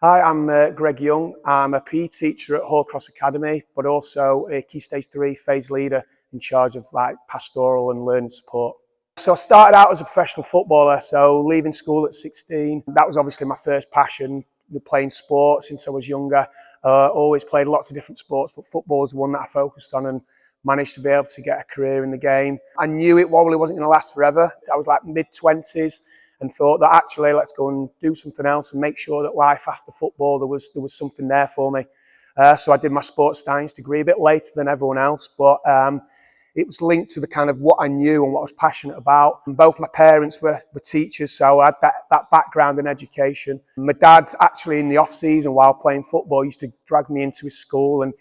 Hi, I'm Greg Young. I'm a PE teacher at Cross Academy, but also a Key Stage 3 phase leader in charge of pastoral and learning support. So I started out as a professional footballer, so leaving school at 16. That was obviously my first passion, playing sports since I was younger. Always played lots of different sports, but football was the one that I focused on and managed to be able to get a career in the game. I knew it probably wasn't going to last forever. I was like mid-20s and thought that actually let's go and do something else and make sure that life after football there was something there for me. So I did my sports science degree a bit later than everyone else, but it was linked to the kind of what I knew and what I was passionate about. And both my parents were teachers, so I had that background in education. My dad, actually in the off season while playing football, used to drag me into his school and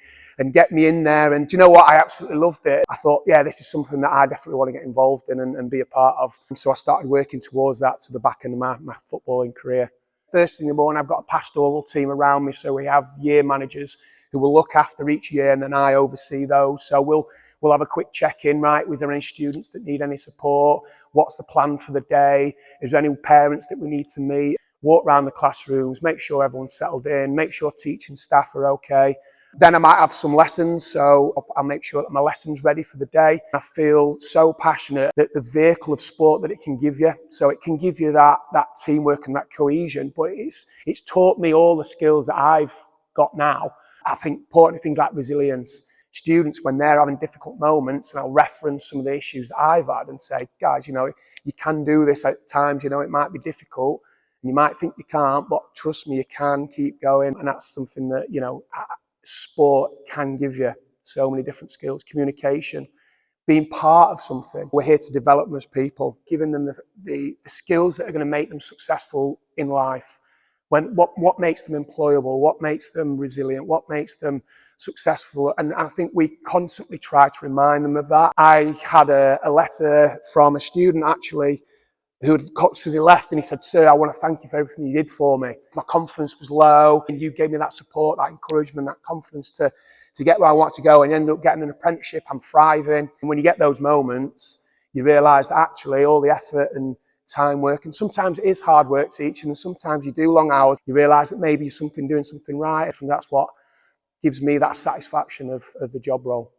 get me in there. And do you know what? I absolutely loved it. I thought, yeah, this is something that I definitely want to get involved in and be a part of. And so I started working towards that to the back end of my footballing career. First thing in the morning, I've got a pastoral team around me. So we have year managers who will look after each year, and then I oversee those. So we'll have a quick check-in, right? With there any students that need any support? What's the plan for the day? Is there any parents that we need to meet? Walk around the classrooms, make sure everyone's settled in, make sure teaching staff are okay. Then I might have some lessons, so I'll make sure that my lesson's ready for the day. I feel so passionate that the vehicle of sport that it can give you, so it can give you that teamwork and that cohesion, but it's taught me all the skills that I've got now. I think important things like resilience. Students, when they're having difficult moments, and I'll reference some of the issues that I've had and say, guys, you can do this at times, it might be difficult, and you might think you can't, but trust me, you can, keep going. And that's something that, sport can give you so many different skills. Communication, being part of something. We're here to develop them as people, giving them the skills that are going to make them successful in life. What makes them employable, what makes them resilient, what makes them successful. And I think we constantly try to remind them of that. I had a letter from a student actually who had because he left, and he said, "Sir, I want to thank you for everything you did for me. My confidence was low, and you gave me that support, that encouragement, that confidence to get where I want to go, and end up getting an apprenticeship. I'm thriving." And when you get those moments, you realise that actually all the effort and time work, and sometimes it is hard work teaching, and sometimes you do long hours, you realise that maybe you're doing something right, and that's what gives me that satisfaction of the job role.